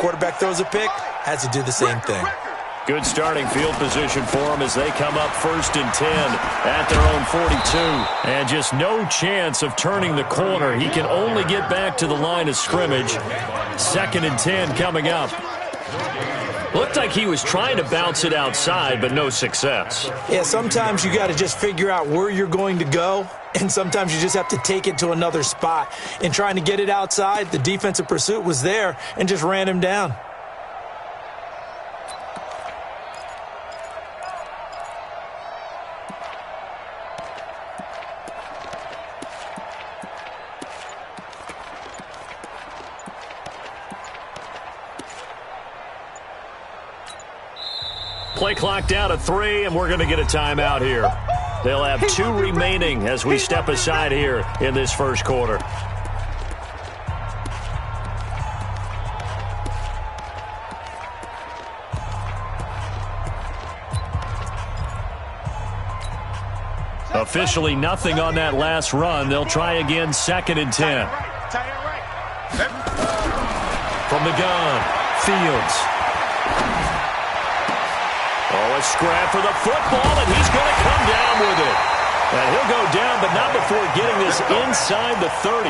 quarterback throws a pick, has to do the same thing. Good starting field position for them as they come up 1st and 10 at their own 42. And just no chance of turning the corner. He can only get back to the line of scrimmage. 2nd and 10 coming up. Looked like he was trying to bounce it outside, but no success. Yeah, sometimes you got to just figure out where you're going to go, and sometimes you just have to take it to another spot. In trying to get it outside, the defensive pursuit was there and just ran him down. Play clock down to 3, and we're going to get a timeout here. They'll have 2 remaining as we step aside here in this first quarter. Officially nothing on that last run. They'll try again 2nd and 10. From the gun, Fields. Oh, a scrap for the football, and he's going to come down with it. And he'll go down, but not before getting this inside the 30.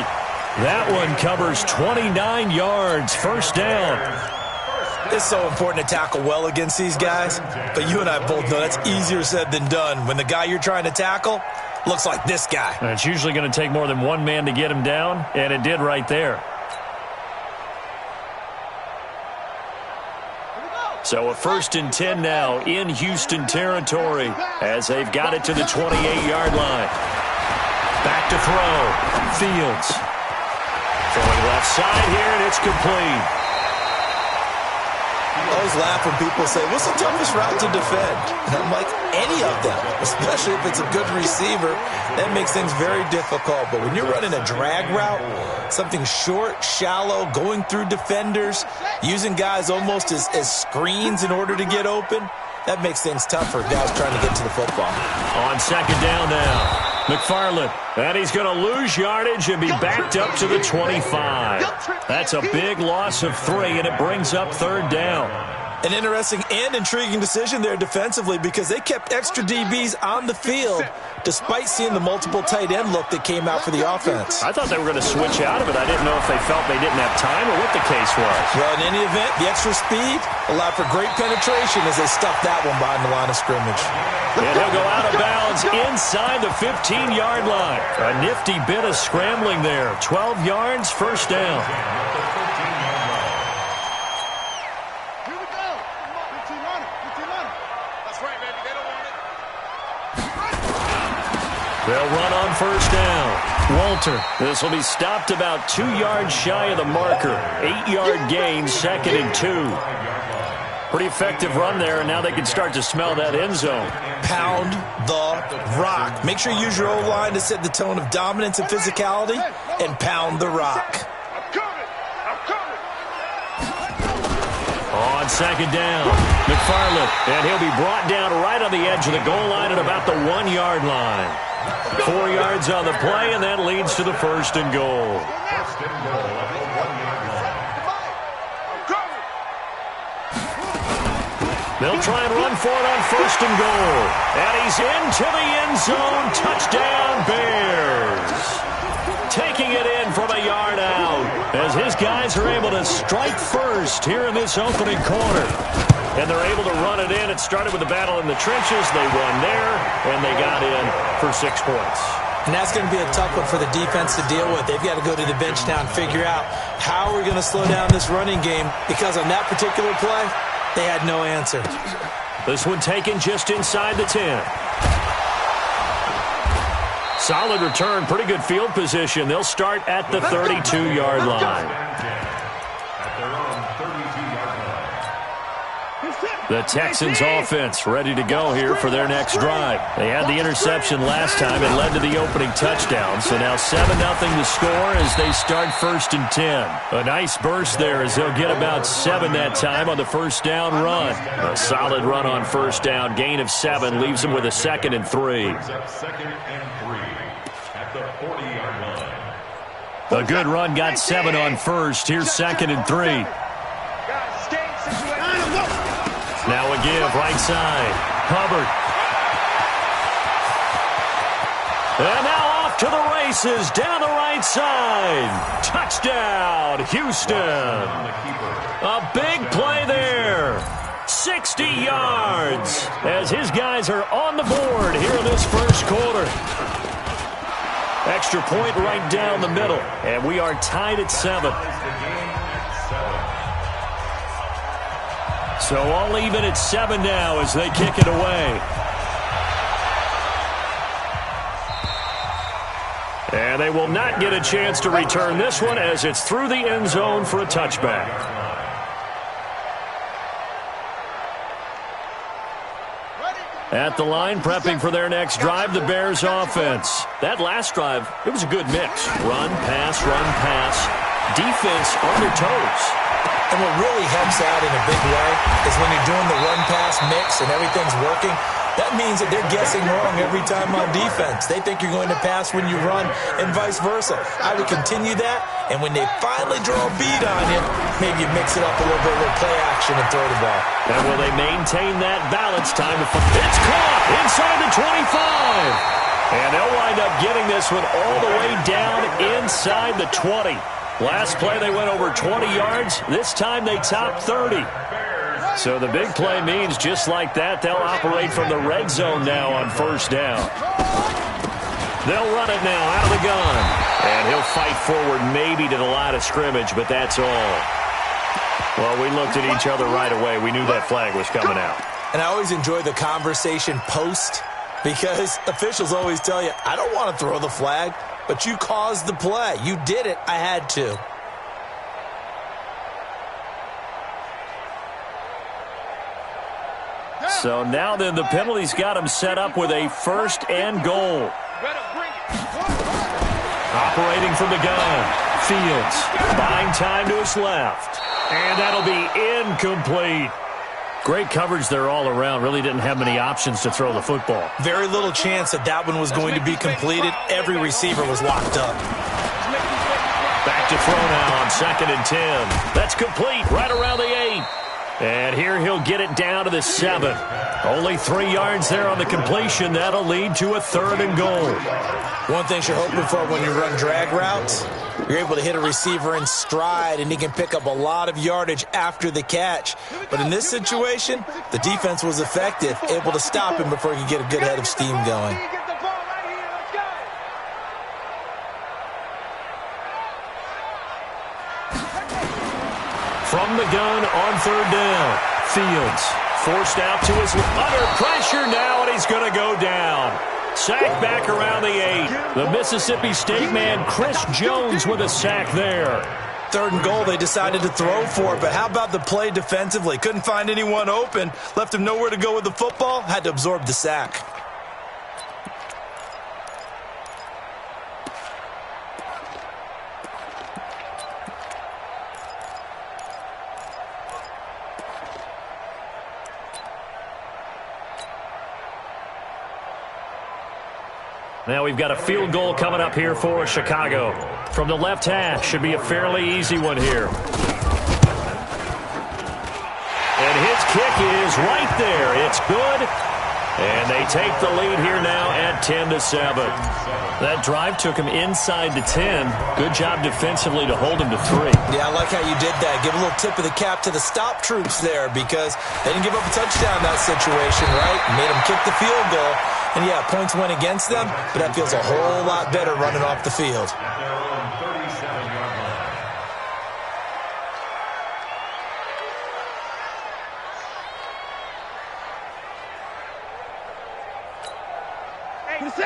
That one covers 29 yards, 1st down. It's so important to tackle well against these guys, but you and I both know that's easier said than done when the guy you're trying to tackle looks like this guy. And it's usually going to take more than one man to get him down, and it did right there. So a 1st and 10 now in Houston territory as they've got it to the 28-yard line. Back to throw. Fields. Throwing left side here, and it's complete. I always laugh when people say, what's the toughest route to defend? And I'm like, any of them, especially if it's a good receiver. That makes things very difficult. But when you're running a drag route, something short, shallow, going through defenders, using guys almost as screens in order to get open, that makes things tough for guys trying to get to the football. On 2nd down now. McFarland, and he's going to lose yardage and be backed up to the 25. That's a big loss of 3, and it brings up 3rd down. An interesting and intriguing decision there defensively because they kept extra DBs on the field despite seeing the multiple tight end look that came out for the offense. I thought they were going to switch out of it. I didn't know if they felt they didn't have time or what the case was. Well, in any event, the extra speed allowed for great penetration as they stuffed that one behind the line of scrimmage. And he'll go out of bounds inside the 15-yard line. A nifty bit of scrambling there. 12 yards, 1st down. They'll run on 1st down. Walter. This will be stopped about 2 yards shy of the marker. 8-yard gain, 2nd and 2. Pretty effective run there, and now they can start to smell that end zone. Pound the rock. Make sure you use your O-line to set the tone of dominance and physicality, and pound the rock. On 2nd down, McFarland, and he'll be brought down right on the edge of the goal line at about the 1-yard line. 4 yards on the play, and that leads to the 1st and goal. They'll try and run for it on 1st and goal. And he's into the end zone. Touchdown, Bears. Taking it in from a yard out as his guys are able to strike first here in this opening quarter. And they're able to run it in. It started with the battle in the trenches. They won there, and they got in for 6 points. And that's going to be a tough one for the defense to deal with. They've got to go to the bench now and figure out how we're going to slow down this running game because on that particular play, they had no answer. This one taken just inside the 10. Solid return, pretty good field position. They'll start at the 32-yard line. The Texans offense ready to go here for their next drive. They had the interception last time. It led to the opening touchdown. So now 7-0 the score as they start 1st and 10. A nice burst there as they'll get about 7 that time on the 1st down run. A solid run on 1st down. Gain of 7 leaves them with a 2nd and 3. A good run got 7 on 1st. Here's 2nd and 3. Now a give, right side. Hubbard. And now off to the races, down the right side. Touchdown, Houston. A big play there. 60 yards as his guys are on the board here in this first quarter. Extra point right down the middle, and we are tied at 7. So all even at 7 now as they kick it away. And they will not get a chance to return this one as it's through the end zone for a touchback. At the line, prepping for their next drive, the Bears offense. That last drive, it was a good mix. Run, pass, defense on their toes. And what really helps out in a big way is when you're doing the run-pass mix and everything's working, that means that they're guessing wrong every time on defense. They think you're going to pass when you run and vice versa. I would continue that, and when they finally draw a beat on you, maybe you mix it up a little bit with play action and throw the ball. And will they maintain that balance? Time to it's caught inside the 25. And they'll wind up getting this one all the way down inside the 20. Last play they went over 20 yards. This time they topped 30. So the big play means just like that, they'll operate from the red zone now on first down. They'll run it now out of the gun. And he'll fight forward maybe to the line of scrimmage, but that's all. Well, we looked at each other right away. We knew that flag was coming out. And I always enjoy the conversation post because officials always tell you, I don't want to throw the flag, but you caused the play. You did it. I had to. So now then the penalty's got him set up with a first and goal. Operating from the gun. Fields buying time to his left. And that'll be incomplete. Great coverage there all around. Really didn't have many options to throw the football. Very little chance that that one was going to be completed. Every receiver was locked up. Back to throw now on 2nd and 10. That's complete right around the 8. And here he'll get it down to the 7. Only 3 yards there on the completion. That'll lead to a 3rd and goal. One thing you're hoping for when you run drag routes, you're able to hit a receiver in stride, and he can pick up a lot of yardage after the catch. But in this situation, the defense was effective, able to stop him before he could get a good head of steam going. From the gun on 3rd down. Fields forced out to his under pressure now, and he's going to go down. Sack back around the 8. The Mississippi State man, Chris Jones, with a sack there. 3rd and goal, they decided to throw for it, but how about the play defensively? Couldn't find anyone open, left him nowhere to go with the football, had to absorb the sack. Now we've got a field goal coming up here for Chicago. From the left hash, should be a fairly easy one here. And his kick is right there. It's good. And they take the lead here now at 10-7. That drive took him inside the 10. Good job defensively to hold him to 3. Yeah, I like how you did that. Give a little tip of the cap to the stop troops there because they didn't give up a touchdown in that situation, right? Made them kick the field goal. And, yeah, points went against them, but that feels a whole lot better running off the field.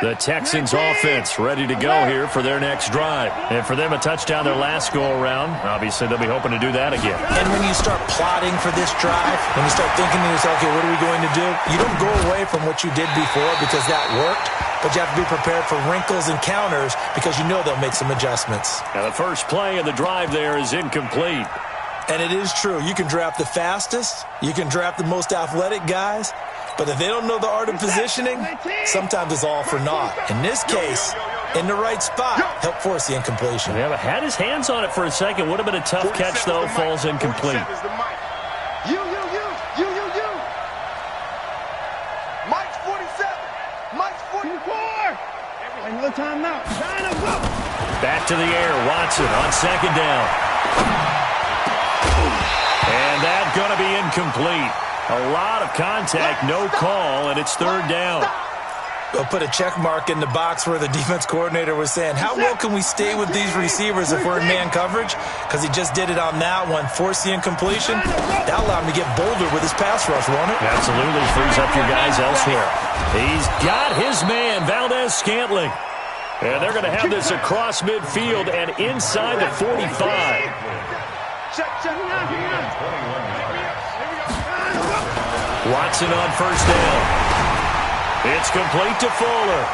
The Texans offense ready to go here for their next drive. And for them, a touchdown their last go-around. Obviously, they'll be hoping to do that again. And when you start plotting for this drive, when you start thinking to yourself, okay, what are we going to do? You don't go away from what you did before because that worked, but you have to be prepared for wrinkles and counters because you know they'll make some adjustments. Now, the first play of the drive there is incomplete. And it is true. You can draft the fastest. You can draft the most athletic guys. But if they don't know the art of positioning, sometimes it's all for naught. In this case, in the right spot, help force the incompletion. Yeah, but had his hands on it for a second. Would have been a tough catch, though. Falls incomplete. No timeout. China, go! Back to the air. Watson on second down. And that's going to be incomplete. A lot of contact, no call, and it's third down. We'll put a check mark in the box where the defense coordinator was saying, how well can we stay with these receivers if we're in man coverage? Because he just did it on that one, force the incompletion. That allowed him to get bolder with his pass rush, won't it? Absolutely frees up your guys elsewhere. He's got his man, Valdez-Scantling. And they're going to have this across midfield and inside the 45. Watson on first down. It's complete to Fuller.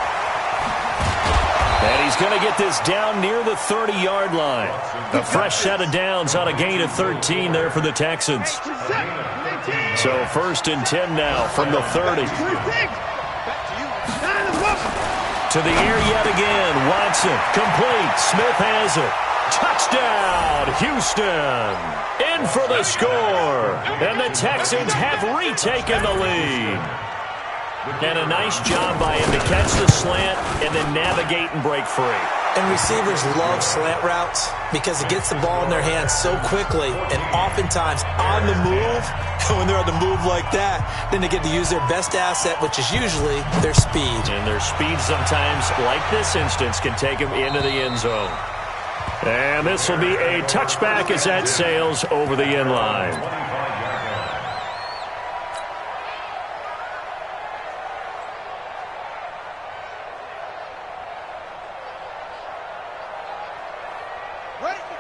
And he's going to get this down near the 30-yard line. A fresh set of downs on a gain of 13 there for the Texans. So first and 10 now from the 30. To the air yet again. Watson complete. Smith has it. Touchdown, Houston. In for the score. And the Texans have retaken the lead. And a nice job by him to catch the slant and then navigate and break free. And receivers love slant routes because it gets the ball in their hands so quickly and oftentimes on the move. And when they're on the move like that, then they get to use their best asset, which is usually their speed. And their speed sometimes, like this instance, can take them into the end zone. And this will be a touchback as that sails over the end line.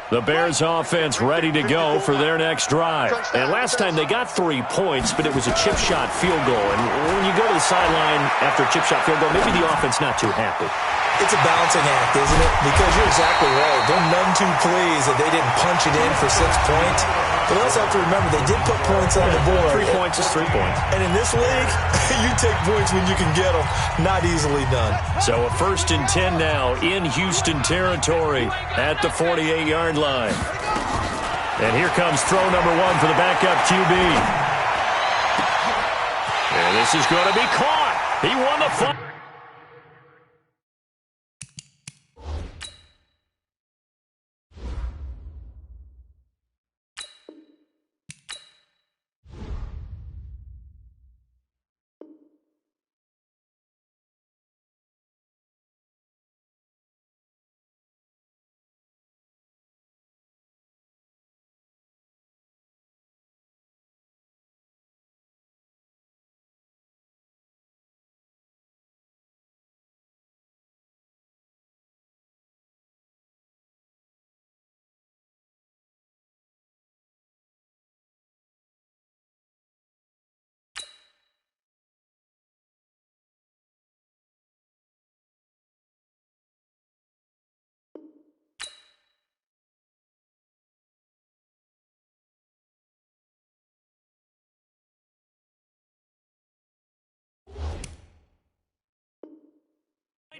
The Bears offense ready to go for their next drive. And last time they got 3 points, but it was a chip shot field goal. And when you go to the sideline after a chip shot field goal, maybe the offense not too happy. It's a balancing act, isn't it? Because you're exactly right. They're none too pleased that they didn't punch it in for 6 points. But we also have to remember they did put points on the board. 3 points is 3 points. And in this league, you take points when you can get them. Not easily done. So a first and 10 now in Houston territory at the 48-yard line. And here comes throw number 1 for the backup QB. And this is going to be caught. He won the fight.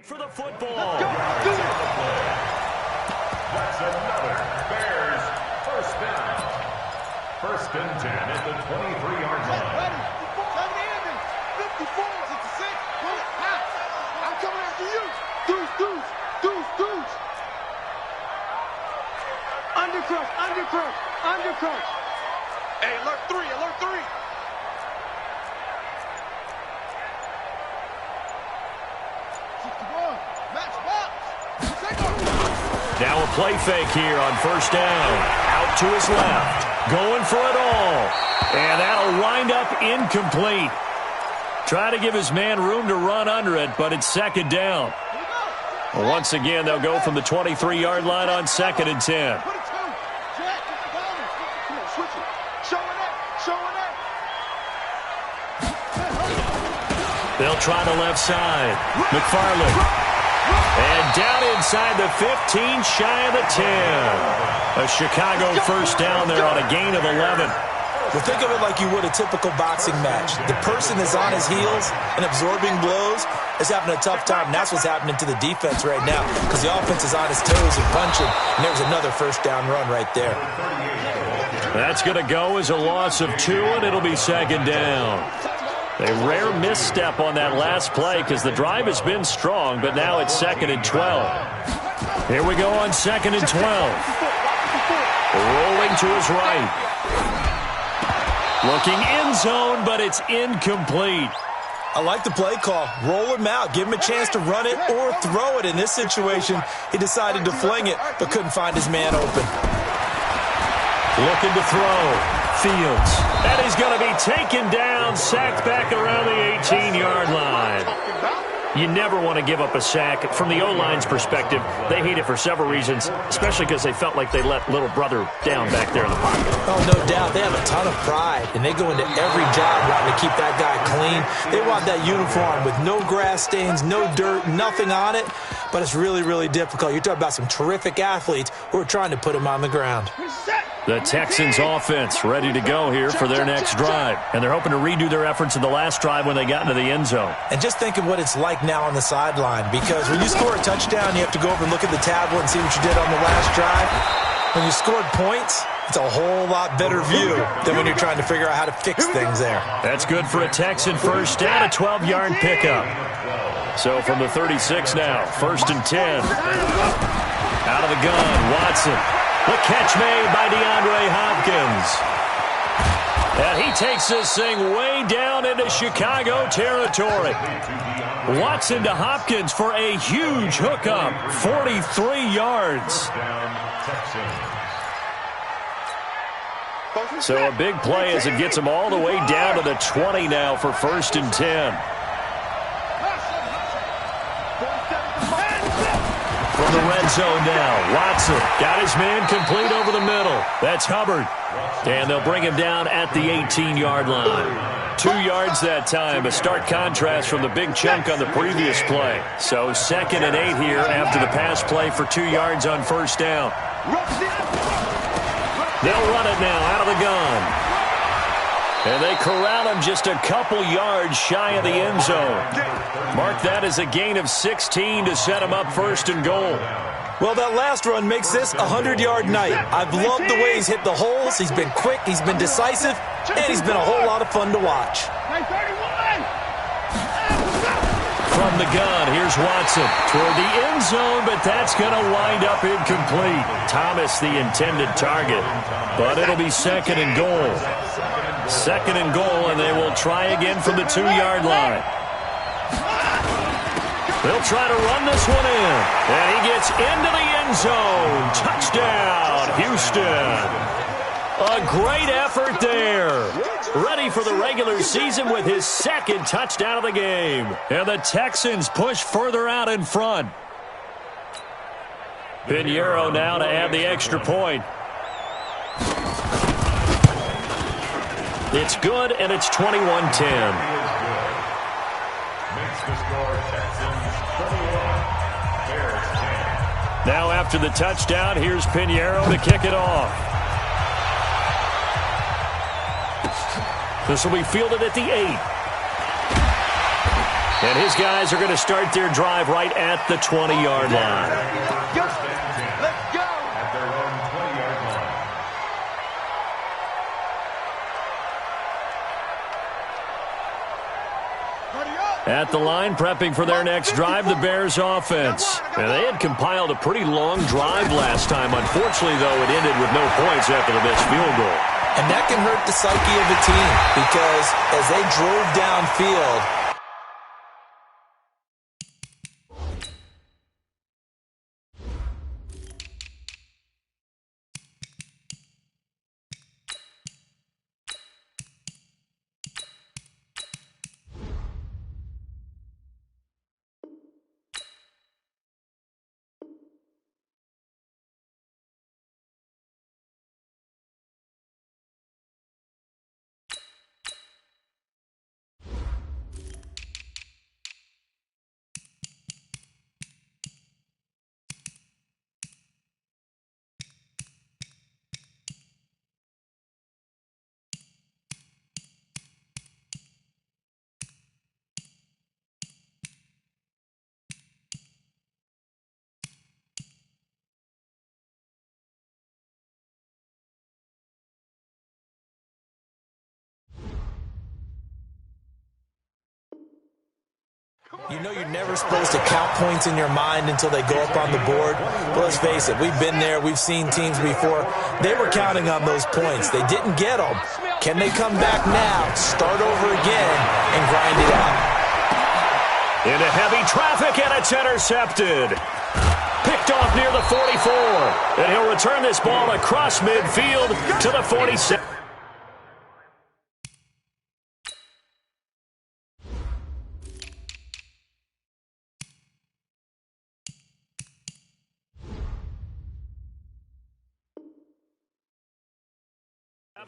For the football. That's another Bears first down. First and 10 at the 23-yard line. Ready. 54, 66, pull it, pass. I'm coming after you. Deuce. Undercrush. Hey, alert 3. Now a play fake here on first down. Out to his left. Going for it all. And that'll wind up incomplete. Try to give his man room to run under it, but it's second down. Once again, they'll go from the 23-yard line on second and 10. They'll try the left side. McFarland. And down inside the 15, shy of the 10. A Chicago first down there on a gain of 11. Well, think of it like you would a typical boxing match. The person is on his heels and absorbing blows is having a tough time. And that's what's happening to the defense right now because the offense is on his toes and punching. And there's another first down run right there. That's going to go as a loss of 2, and it'll be second down. A rare misstep on that last play because the drive has been strong, but now it's 2nd and 12. Here we go on 2nd and 12. Rolling to his right. Looking end zone, but it's incomplete. I like the play call. Roll him out. Give him a chance to run it or throw it. In this situation, he decided to fling it, but couldn't find his man open. Looking to throw. Fields. And he's going to be taken down, sacked back around the 18-yard line. You never want to give up a sack. From the O-line's perspective, they hate it for several reasons, especially because they felt like they let little brother down back there in the pocket. Oh, no doubt. They have a ton of pride, and they go into every job wanting to keep that guy clean. They want that uniform with no grass stains, no dirt, nothing on it, but it's really, really difficult. You're talking about some terrific athletes who are trying to put him on the ground. The Texans offense ready to go here for their next drive. And they're hoping to redo their efforts in the last drive when they got into the end zone. And just think of what it's like now on the sideline, because when you score a touchdown, you have to go over and look at the tablet and see what you did on the last drive. When you scored points, it's a whole lot better view than when you're trying to figure out how to fix things there. That's good for a Texan first down, a 12-yard pickup. So from the 36 now, 1st and 10. Out of the gun, Watson. The catch made by DeAndre Hopkins. And he takes this thing way down into Chicago territory. Watson to Hopkins for a huge hookup, 43 yards. So a big play as it gets him all the way down to the 20 now for 1st and 10. From the red zone now, Watson got his man complete over the middle. That's Hubbard. And they'll bring him down at the 18-yard line. 2 yards that time, a stark contrast from the big chunk on the previous play. So 2nd and 8 here after the pass play for 2 yards on 1st down. They'll run it now out of the gun. And they corral him just a couple yards shy of the end zone. Mark that as a gain of 16 to set him up 1st and goal. Well, that last run makes this a 100-yard night. I've loved the way he's hit the holes. He's been quick, he's been decisive, and he's been a whole lot of fun to watch. From the gun, here's Watson toward the end zone, but that's going to wind up incomplete. Thomas the intended target, but it'll be 2nd and goal. 2nd and goal, and they will try again from the 2-yard line. They'll try to run this one in, and he gets into the end zone. Touchdown, Houston. A great effort there. Ready for the regular season with his 2nd touchdown of the game. And the Texans push further out in front. Pinheiro now to add the extra point. It's good, and it's 21-10. Makes the score Texans 21, Bears 10. Now after the touchdown, here's Pinheiro to kick it off. This will be fielded at the 8. And his guys are going to start their drive right at the 20-yard line. Let's go! At their own 20-yard line. At the line, prepping for their next drive, the Bears offense. And they had compiled a pretty long drive last time. Unfortunately, though, it ended with no points after the missed field goal. And that can hurt the psyche of a team because as they drove downfield, You know you're never supposed to count points in your mind until they go up on the board. But let's face it, we've been there. We've seen teams before. They were counting on those points. They didn't get them. Can they come back now, start over again, and grind it out? Into heavy traffic, and it's intercepted. Picked off near the 44. And he'll return this ball across midfield to the 47.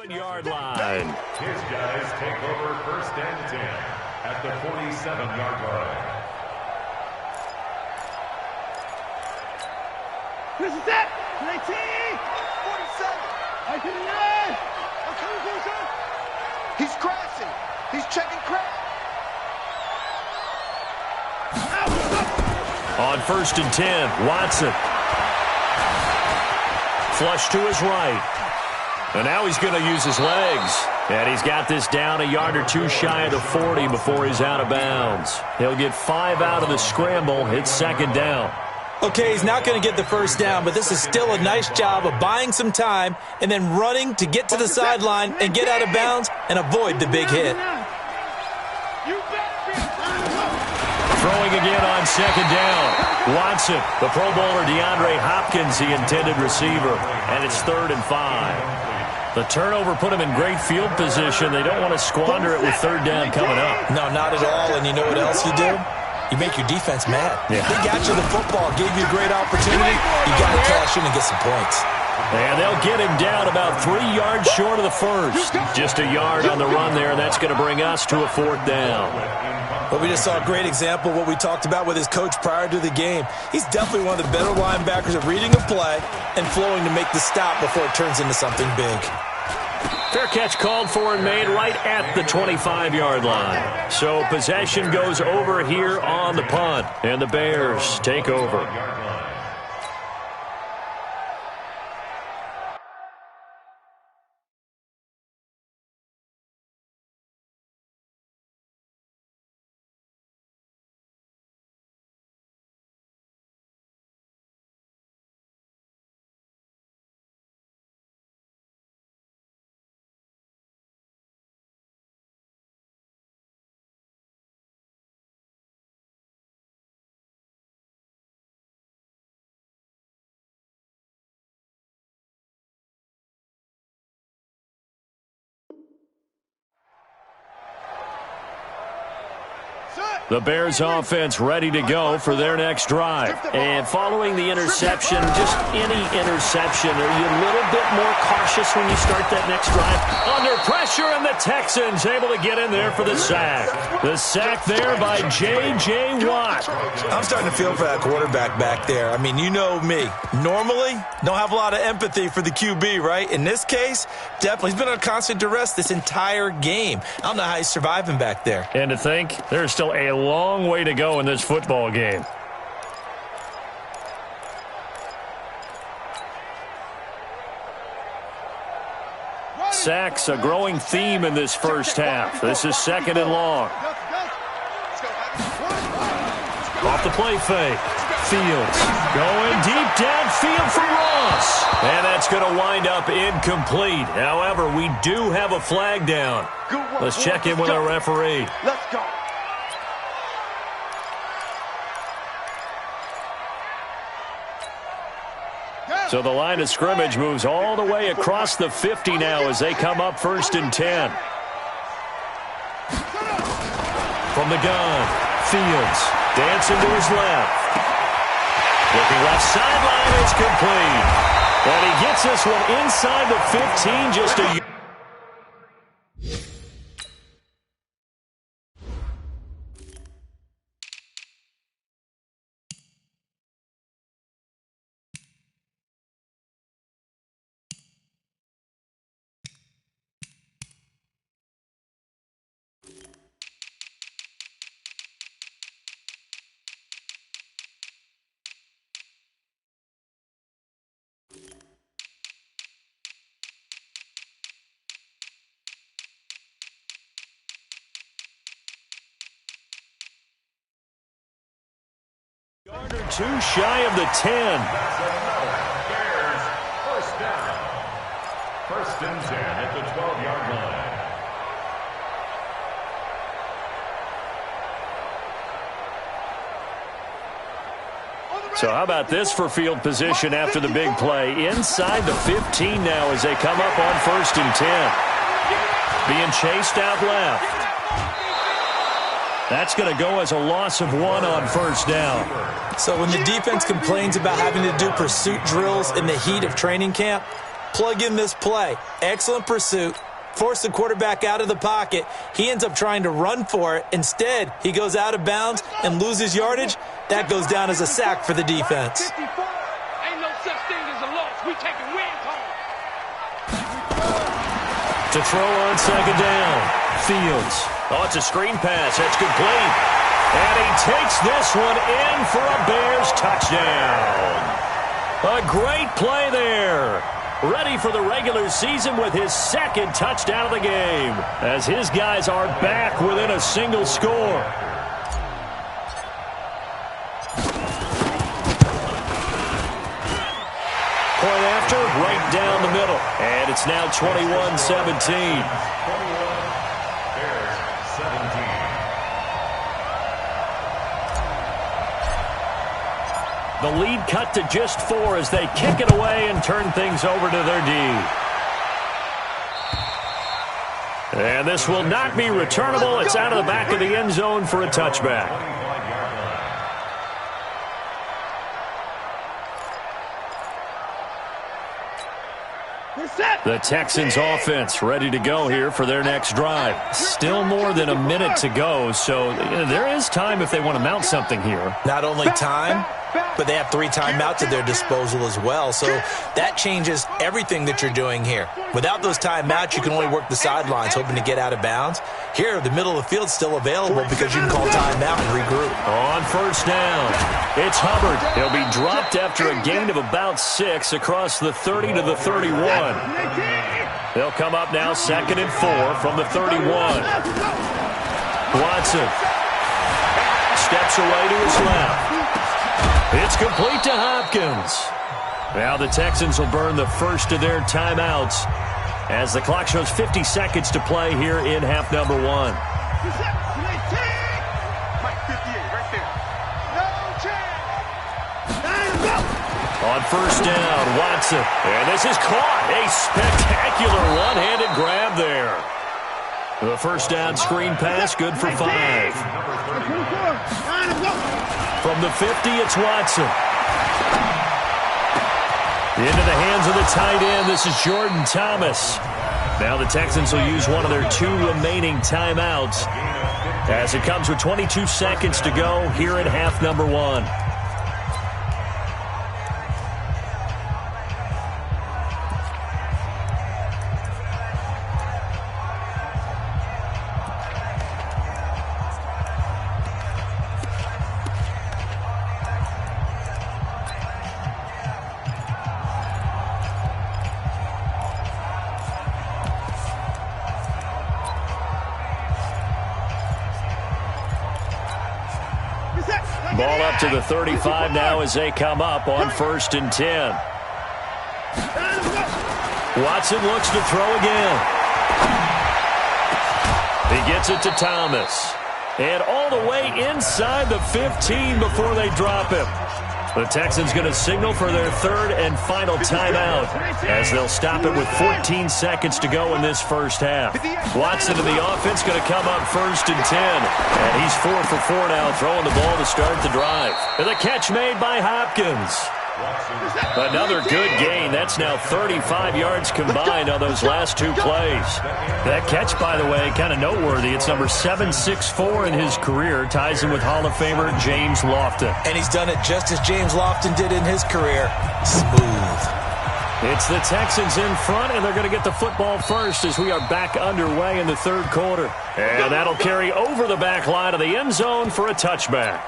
Yard line. His guys take over 1st and 10 at the 47-yard line. This is it! 19! 47! I can end! He's crashing! He's checking crash! On 1st and 10, Watson. Flush to his right. And now he's going to use his legs. And he's got this down a yard or two shy of the 40 before he's out of bounds. He'll get 5 out of the scramble. It's 2nd down. Okay, he's not going to get the 1st down, but this is still a nice job of buying some time and then running to get to the sideline and get out of bounds and avoid the big hit. Throwing again on 2nd down. Watson, the Pro Bowler DeAndre Hopkins, the intended receiver. And it's 3rd and 5. The turnover put him in great field position. They don't want to squander it with 3rd down coming up. No, not at all. And you know what else you do? You make your defense mad. Yeah. They got you the football, gave you a great opportunity. You got to cash in and get some points. And they'll get him down about 3 yards short of the 1st. Just a yard on the run there. That's going to bring us to a 4th down. But we just saw a great example of what we talked about with his coach prior to the game. He's definitely one of the better linebackers at reading a play and flowing to make the stop before it turns into something big. Fair catch called for and made right at the 25-yard line. So possession goes over here on the punt, and the Bears take over. The Bears offense ready to go for their next drive. And following the interception, just any interception, are you a little bit more cautious when you start that next drive? Under pressure, and the Texans able to get in there for the sack. The sack there by J.J. Watt. I'm starting to feel for that quarterback back there. I mean, you know me. Normally, don't have a lot of empathy for the QB, right? In this case, definitely. He's been on constant duress this entire game. I don't know how he's surviving back there. And to think, there's still a long way to go in this football game. Sacks, a growing theme in this first half. This is 2nd and long. Off the play fake. Fields going deep downfield for Ross. And that's going to wind up incomplete. However, we do have a flag down. Let's check in with our referee. Let's go. So the line of scrimmage moves all the way across the 50 now as they come up 1st and 10. From the gun, Fields dancing to his left. Looking left sideline is complete. And he gets this one inside the 15, just a... too shy of the 10. Bears, first down. First and 10 at the 12-yard line. So how about this for field position after the big play? Inside the 15 now as they come up on first and 10. Being chased out left. That's going to go as a loss of 1 on first down. So when the defense complains about having to do pursuit drills in the heat of training camp, plug in this play. Excellent pursuit. Force the quarterback out of the pocket. He ends up trying to run for it. Instead, he goes out of bounds and loses yardage. That goes down as a sack for the defense. 54. Ain't no such thing as a loss. We taking wins home. To throw on second down. Fields. Oh, it's a screen pass. That's complete. And he takes this one in for a Bears touchdown. A great play there. Ready for the regular season with his second touchdown of the game, as his guys are back within a single score. Point after, right down the middle. And it's now 21-17. Bears 17. The lead cut to just 4 as they kick it away and turn things over to their D. And this will not be returnable. It's out of the back of the end zone for a touchback. The Texans offense ready to go here for their next drive. Still more than a minute to go, so there is time if they want to mount something here. Not only time, but they have 3 timeouts at their disposal as well. So that changes everything that you're doing here. Without those timeouts, you can only work the sidelines, hoping to get out of bounds. Here, the middle of the field's still available because you can call timeout and regroup. On first down, it's Hubbard. He'll be dropped after a gain of about 6 across the 30 to the 31. They'll come up now second and 4 from the 31. Watson steps away to his left. It's complete to Hopkins. Now the Texans will burn the first of their timeouts as the clock shows 50 seconds to play here in half number 1. On first down, Watson. And this is caught. A spectacular one-handed grab there. The first down screen pass, good for 5. From the 50, it's Watson. Into the hands of the tight end. This is Jordan Thomas. Now the Texans will use one of their 2 remaining timeouts as it comes with 22 seconds to go here in half number 1. Ball up to the 35 now as they come up on first and 10. Watson looks to throw again. He gets it to Thomas. And all the way inside the 15 before they drop him. The Texans going to signal for their 3rd and final timeout as they'll stop it with 14 seconds to go in this first half. Watson and the offense going to come up first and 10. And he's 4 for 4 now, throwing the ball to start the drive. And the catch made by Hopkins. Another good gain. That's now 35 yards combined on those last 2 plays. That catch, by the way, kind of noteworthy. It's number 764 in his career. Ties him with Hall of Famer James Lofton. And he's done it just as James Lofton did in his career. Smooth. It's the Texans in front, and they're going to get the football first as we are back underway in the 3rd quarter. And that'll carry over the back line of the end zone for a touchback.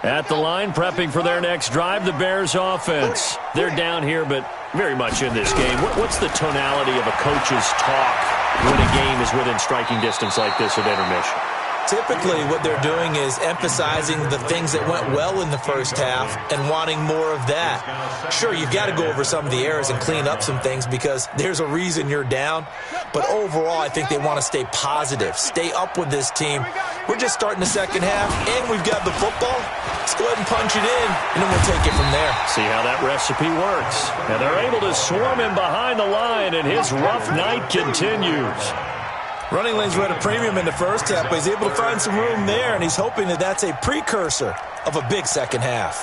At the line, prepping for their next drive, the Bears offense. They're down here, but very much in this game. What's the tonality of a coach's talk when a game is within striking distance like this at intermission? Typically, what they're doing is emphasizing the things that went well in the first half and wanting more of that. Sure, you've got to go over some of the errors and clean up some things because there's a reason you're down. But overall, I think they want to stay positive, stay up with this team. We're just starting the second half, and we've got the football. Let's go ahead and punch it in, and then we'll take it from there. See how that recipe works. And they're able to swarm him behind the line, and his rough night continues. Running lanes were at a premium in the first half, but he's able to find some room there, and he's hoping that that's a precursor of a big second half.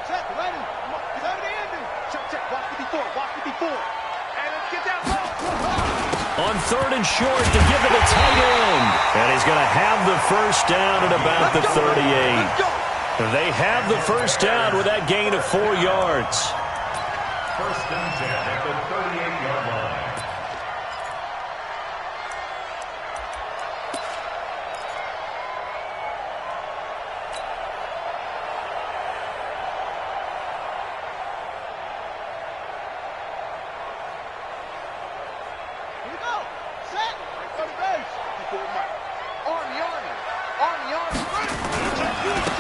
Check, ready. It's over the ending. Check. Watch the before. And let's get that ball. On third and short to give it a tight end. And he's going to have the first down at about the 38. They have the first down with that gain of 4 yards. First and 10 at the 38-yard line. Here we go. Set. Go to base. Before Mike. Army.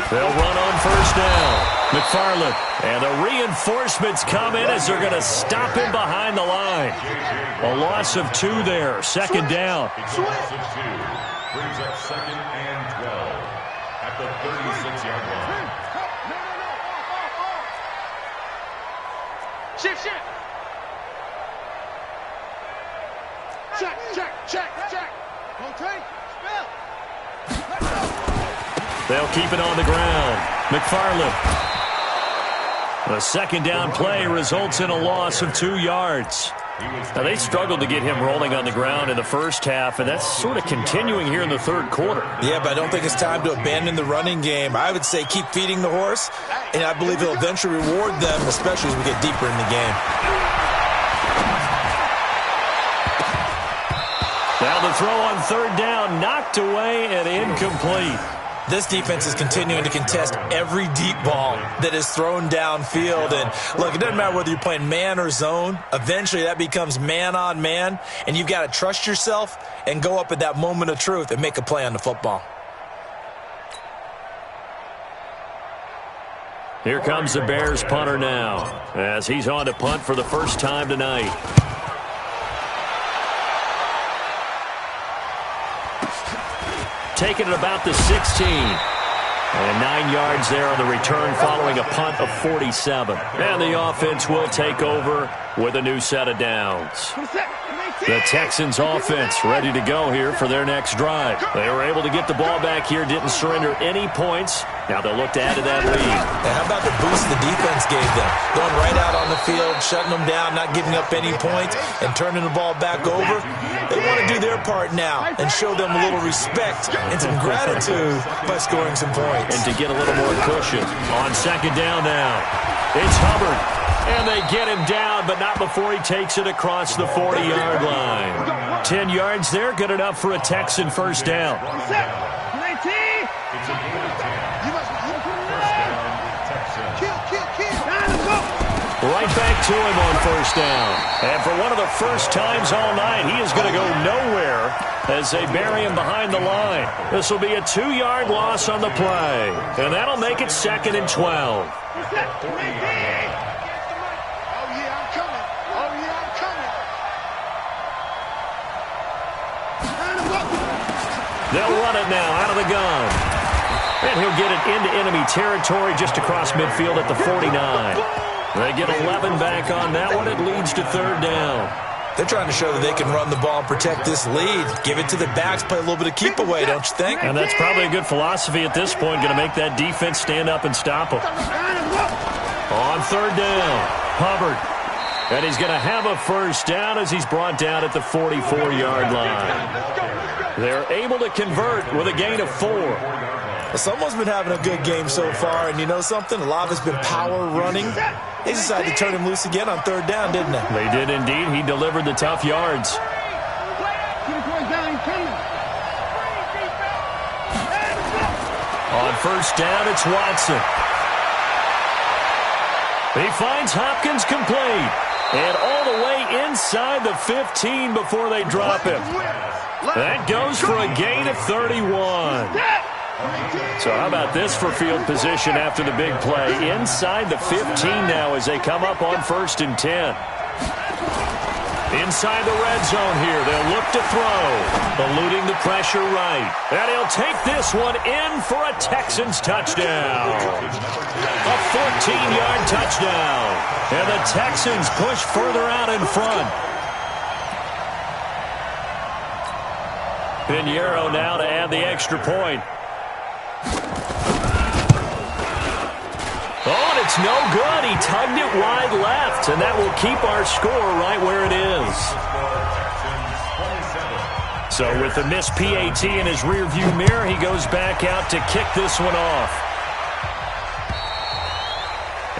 They'll run on first down. McFarland, and the reinforcements come in as they're going to stop him behind the line. A loss of 2 there, second down. It's a loss of 2. Brings up second and 12 at the 36-yard line. Shift. Check. Rotate. Spell. Let's go. They'll keep it on the ground. McFarland. The second down play results in a loss of 2 yards. Now, they struggled to get him rolling on the ground in the first half, and that's sort of continuing here in the third quarter. Yeah, but I don't think it's time to abandon the running game. I would say keep feeding the horse, and I believe he'll eventually reward them, especially as we get deeper in the game. Now the throw on third down, knocked away and incomplete. This defense is continuing to contest every deep ball that is thrown downfield. And, look, it doesn't matter whether you're playing man or zone. Eventually, that becomes man-on-man, and you've got to trust yourself and go up at that moment of truth and make a play on the football. Here comes the Bears punter now as he's on to punt for the first time tonight. Taking it about the 16. And 9 yards there on the return following a punt of 47. And the offense will take over with a new set of downs. The Texans offense ready to go here for their next drive. They were able to get the ball back here, didn't surrender any points. Now they'll look to add to that lead. And how about the boost the defense gave them? Going right out on the field, shutting them down, not giving up any points, and turning the ball back over. They want to do their part now and show them a little respect and some gratitude by scoring some points. And to get a little more cushion on second down now. It's Hubbard. And they get him down, but not before he takes it across the 40-yard line. 10 yards there, good enough for a Texan first down. It's a gain of 10. First down, Texans. Right back to him on first down. And for one of the first times all night, he is going to go nowhere as they bury him behind the line. This will be a 2-yard loss on the play. And that'll make it second and 12. They'll run it now out of the gun. And he'll get it into enemy territory just across midfield at the 49. They get 11 back on that one. It leads to third down. They're trying to show that they can run the ball and protect this lead. Give it to the backs, play a little bit of keep away, don't you think? And that's probably a good philosophy at this point, going to make that defense stand up and stop them. On third down, Hubbard. And he's going to have a first down as he's brought down at the 44-yard line. They're able to convert with a gain of 4. Well, someone's been having a good game so far, and you know something? A lot of it's been power running. They decided to turn him loose again on third down, didn't they? They did indeed. He delivered the tough yards. first down, it's Watson. He finds Hopkins complete. And all the way inside the 15 before they drop him. That goes for a gain of 31. So how about this for field position after the big play? Inside the 15 now as they come up on 1st and 10. Inside the red zone here. They'll look to throw. Eluding the pressure right. And he'll take this one in for a Texans touchdown. A 14-yard touchdown. And the Texans push further out in front. Pinheiro now to add the extra point. Oh, and it's no good. He tugged it wide left, and that will keep our score right where it is. So with the missed PAT in his rearview mirror, he goes back out to kick this one off.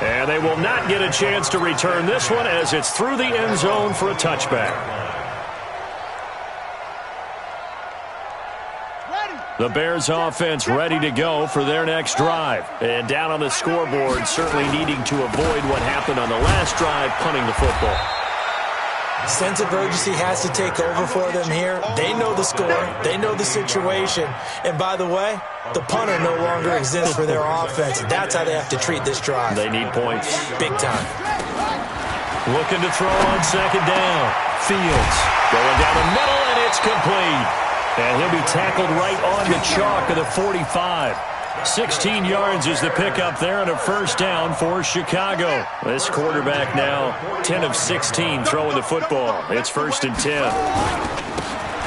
And they will not get a chance to return this one as it's through the end zone for a touchback. The Bears offense ready to go for their next drive. And down on the scoreboard, certainly needing to avoid what happened on the last drive, punting the football. Sense of urgency has to take over for them here. They know the score. They know the situation. And by the way, the punter no longer exists for their offense. That's how they have to treat this drive. They need points. Big time. Looking to throw on 2nd down. Fields going down the middle, and it's complete. And he'll be tackled right on the chalk of the 45. 16 yards is the pickup there and a first down for Chicago. This quarterback now 10 of 16 throwing the football. It's 1st and 10.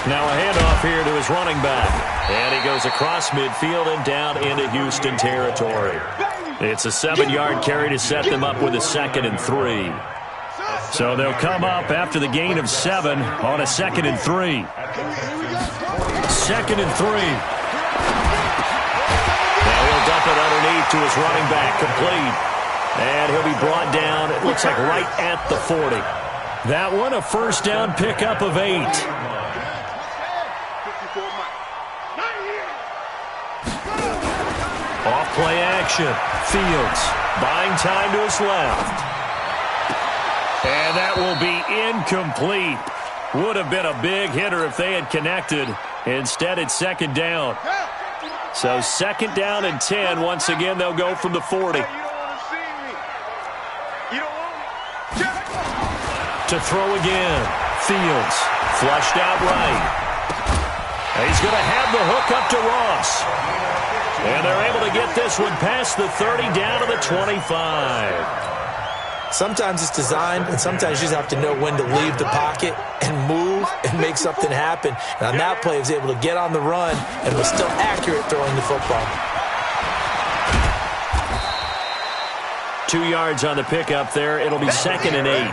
Now a handoff here to his running back. And he goes across midfield and down into Houston territory. It's a 7-yard carry to set them up with a 2nd and 3. So they'll come up after the gain of 7 on a 2nd and 3. 2nd and 3. Dump it underneath to his running back, complete. And he'll be brought down, it looks like right at the 40. That one, a first down pickup of 8. Off play action. Fields buying time to his left. And that will be incomplete. Would have been a big hitter if they had connected. Instead, it's 2nd down. So 2nd down and 10. Once again, they'll go from the 40. To throw again. Fields flushed out right. He's going to have the hook up to Ross. And they're able to get this one past the 30 down to the 25. Sometimes it's designed, and sometimes you just have to know when to leave the pocket and move and make something happen. And on that play, he was able to get on the run and was still accurate throwing the football. 2 yards on the pickup there. It'll be 2nd and 8.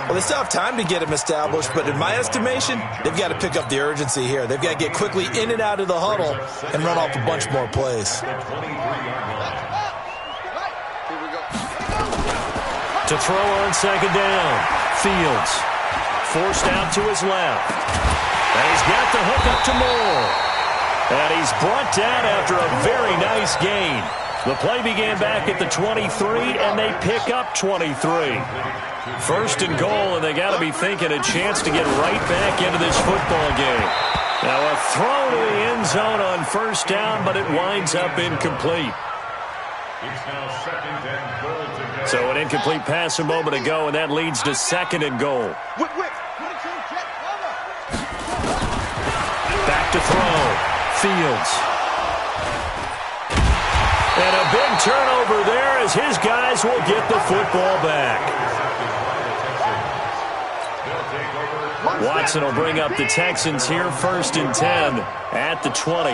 Well, they still have time to get him established, but in my estimation, they've got to pick up the urgency here. They've got to get quickly in and out of the huddle and run off a bunch more plays. To throw on 2nd down. Fields forced out to his left. And he's got the hook up to Moore. And he's brought down after a very nice gain. The play began back at the 23, and they pick up 23. 1st and goal, and they got to be thinking a chance to get right back into this football game. Now a throw to the end zone on 1st down, but it winds up incomplete. It's now 2nd and goal to go. So an incomplete pass a moment ago, and that leads to 2nd and goal. Back to throw. Fields. And a big turnover there as his guys will get the football back. Watson will bring up the Texans here, 1st and 10 at the 20.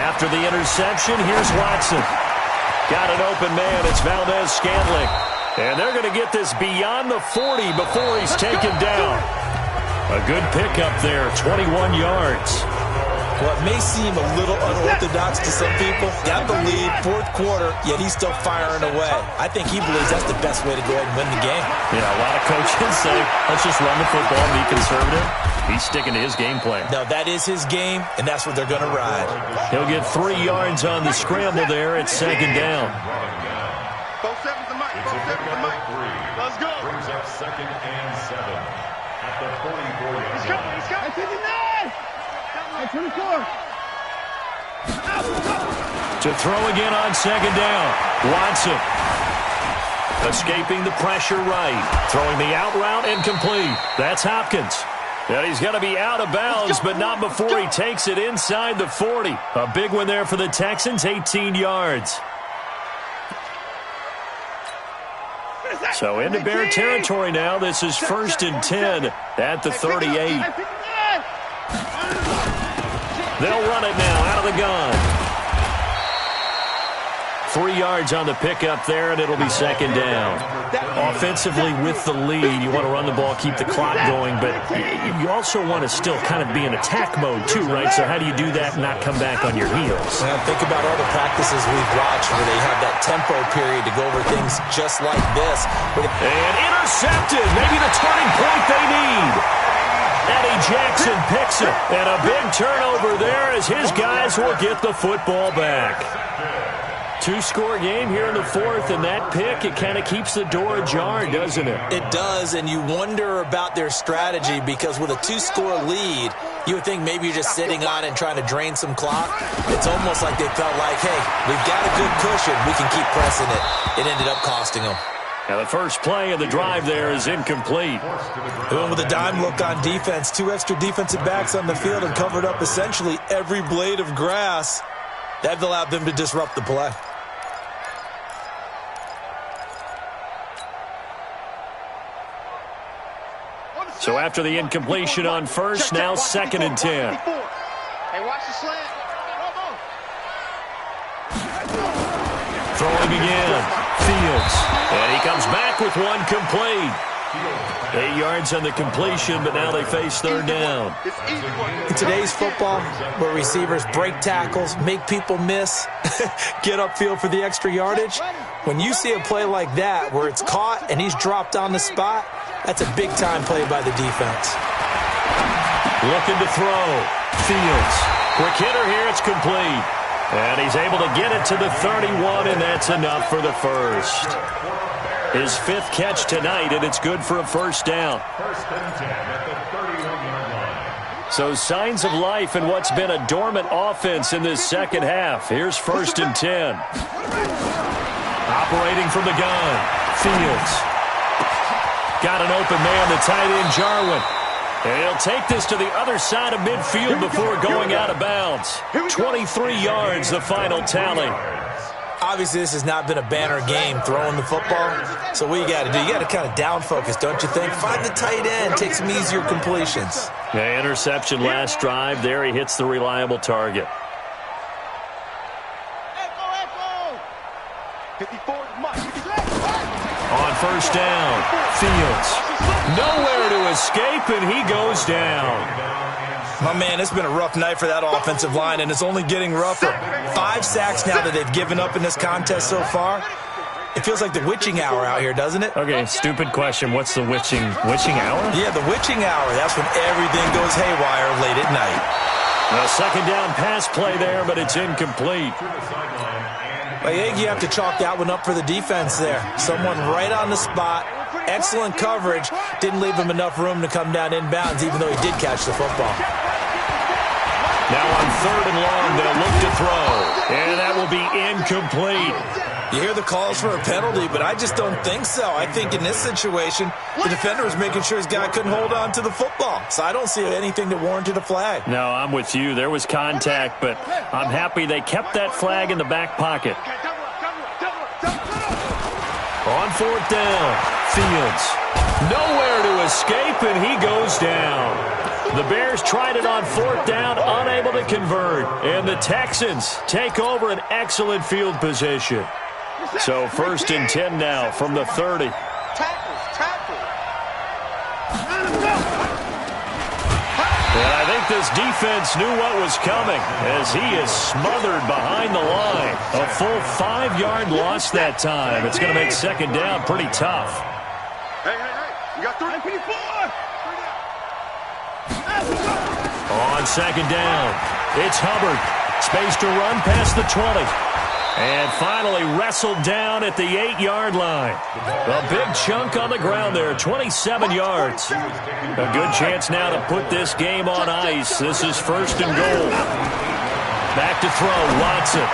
After the interception, here's Watson. Got an open man. It's Valdez-Scantling. And they're going to get this beyond the 40 before he's taken down. A good pickup there, 21 yards. Well, it may seem a little unorthodox to some people. Got the lead, 4th quarter, yet he's still firing away. I think he believes that's the best way to go ahead and win the game. Yeah, a lot of coaches say, let's just run the football and be conservative. He's sticking to his game plan. No, that is his game, and that's what they're going to ride. He'll get 3 yards on the scramble there at second down. Both sevens to Mike. Both sevens to Mike. Let's go. Brings up 2nd and 7 at the 44-yard line. He's coming. He's coming. 59. 24. To throw again on second down. Watson. Escaping the pressure right. Throwing the out route and complete. That's Hopkins. And he's going to be out of bounds, but not before he takes it inside the 40. A big one there for the Texans, 18 yards. So into Bear territory now. This is 1st and 10 at the 38. They'll run it now out of the gun. 3 yards on the pickup there, and it'll be second down. Offensively with the lead, you want to run the ball, keep the clock going, but you also want to still kind of be in attack mode too, right? So how do you do that and not come back on your heels? Now, think about all the practices we've watched where they have that tempo period to go over things just like this. And intercepted, maybe the turning point they need. Eddie Jackson picks it, and a big turnover there as his guys will get the football back. 2-score game here in the 4th, and that pick, it kind of keeps the door ajar, doesn't it? It does, and you wonder about their strategy because with a 2-score lead, you would think maybe you're just sitting on it and trying to drain some clock. It's almost like they felt like, hey, we've got a good cushion. We can keep pressing it. It ended up costing them. Now the first play of the drive there is incomplete. Going with a dime look on defense, 2 extra defensive backs on the field and covered up essentially every blade of grass. That allowed them to disrupt the play. So after the incompletion on first, now 2nd and 10. Hey, watch the slant. Throwing again. Fields. And he comes back with one complete. 8 yards on the completion, but now they face 3rd down. In today's football, where receivers break tackles, make people miss, get upfield for the extra yardage, when you see a play like that where it's caught and he's dropped on the spot, that's a big-time play by the defense. Looking to throw. Fields. Quick hitter here. It's complete. And he's able to get it to the 31, and that's enough for the first. His 5th catch tonight, and it's good for a first down. 1st and 10 at the 31-yard line. So signs of life in what's been a dormant offense in this second half. Here's 1st and 10. Operating from the gun. Fields. Got an open man, the tight end, Jarwin. And he'll take this to the other side of midfield before going out of bounds. 23 yards, the final tally. Obviously, this has not been a banner game throwing the football. So what you got to do, you got to kind of down focus, don't you think? Find the tight end, take some easier completions. The interception last drive. There he hits the reliable target. 54 Mike. On first down, Fields. Nowhere to escape, and he goes down. My man, it's been a rough night for that offensive line, and it's only getting rougher. 5 sacks now that they've given up in this contest so far. It feels like the witching hour out here, doesn't it? Okay, stupid question. What's the witching hour? Yeah, the witching hour. That's when everything goes haywire late at night. A second down pass play there, but it's incomplete. I think you have to chalk that one up for the defense there. Someone right on the spot. Excellent coverage. Didn't leave him enough room to come down inbounds, even though he did catch the football. Now on 3rd and long, they'll look to throw. And that will be incomplete. You hear the calls for a penalty, but I just don't think so. I think in this situation, the defender was making sure his guy couldn't hold on to the football. So I don't see anything that warranted a flag. No, I'm with you. There was contact, but I'm happy they kept that flag in the back pocket. On 4th down, Fields. Nowhere to escape, and he goes down. The Bears tried it on 4th down, unable to convert. And the Texans take over an excellent field position. So 1st and 10 now from the 30. Tackle. And I think this defense knew what was coming as he is smothered behind the line. A full 5-yard loss that time. It's going to make second down pretty tough. Hey. You got 3. on second down. It's Hubbard. Space to run past the 20. And finally wrestled down at the 8-yard line. A big chunk on the ground there, 27 yards. A good chance now to put this game on ice. This is first and goal. Back to throw, Watson.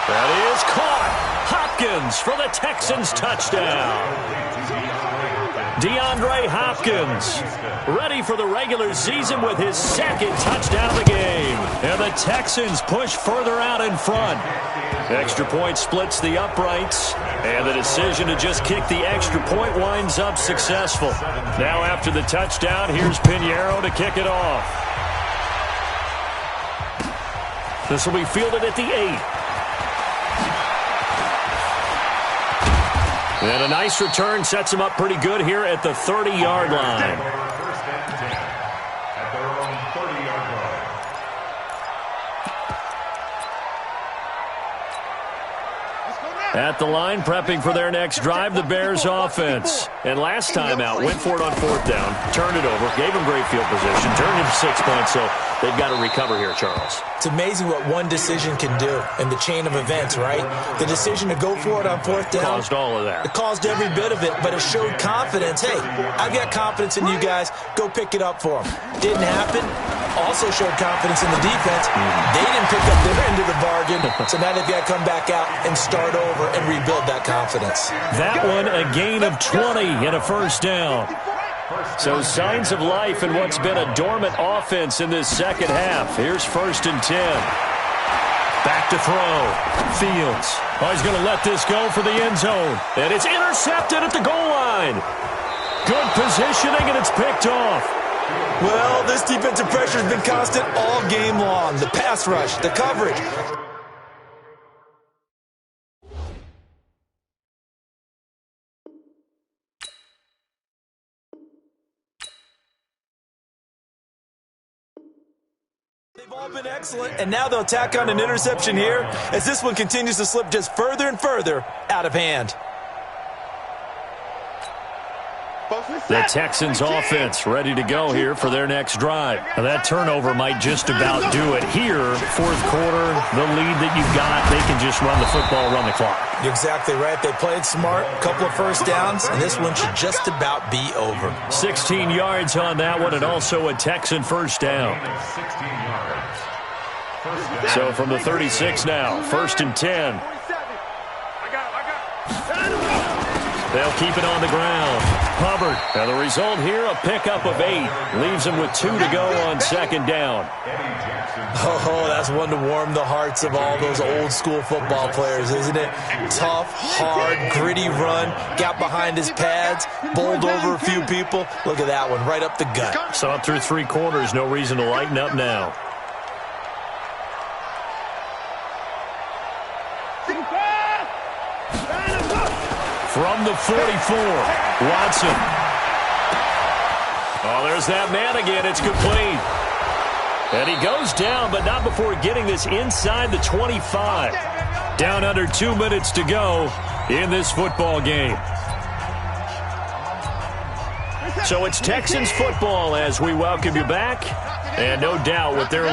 That is caught. Hopkins for the Texans touchdown. DeAndre Hopkins ready for the regular season with his second touchdown of the game. And the Texans push further out in front. Extra point splits the uprights, and the decision to just kick the extra point winds up successful. Now after the touchdown, here's Pinheiro to kick it off. This will be fielded at the 8. And a nice return sets him up pretty good here at the 30-yard line. First and 10 at their own 30-yard line. At the line, prepping for their next drive, the Bears offense. And last time out, went for it on fourth down, turned it over, gave them great field position, turned it to 6 points, so they've got to recover here, Charles. It's amazing what one decision can do in the chain of events, right? The decision to go for it on fourth down. Caused all of that. It caused every bit of it, but it showed confidence. Hey, I've got confidence in you guys. Go pick it up for them. Didn't happen. Also showed confidence in the defense. They didn't pick up their end of the bargain, so now they've got to come back out and start over and rebuild that confidence. That one, a gain of 20 and a first down. So signs of life in what's been a dormant offense in this second half. Here's first and 10. Back to throw. Fields. Oh, he's going to let this go for the end zone. And it's intercepted at the goal line. Good positioning, and it's picked off. Well, this defensive pressure has been constant all game long. The pass rush, the coverage. They've all been excellent, and now they'll tack on an interception here as this one continues to slip just further and further out of hand. The Texans offense ready to go here for their next drive. Now that turnover might just about do it here. Fourth quarter, the lead that you've got, they can just run the football, run the clock. You're exactly right. They played smart, a couple of first downs, and this one should just about be over. 16 yards on that one, and also a Texan first down. 16 yards. So from the 36 now, first and 10. They'll keep it on the ground. Hubbard. Now the result here, a pickup of 8. Leaves them with 2 to go on second down. Oh, that's one to warm the hearts of all those old school football players, isn't it? Tough, hard, gritty run. Got behind his pads, bowled over a few people. Look at that one, right up the gut. So up through 3 quarters, no reason to lighten up now. From the 44, Watson. Oh, there's that man again. It's complete. And he goes down, but not before getting this inside the 25. Down under 2 minutes to go in this football game. So it's Texans football as we welcome you back. And no doubt with their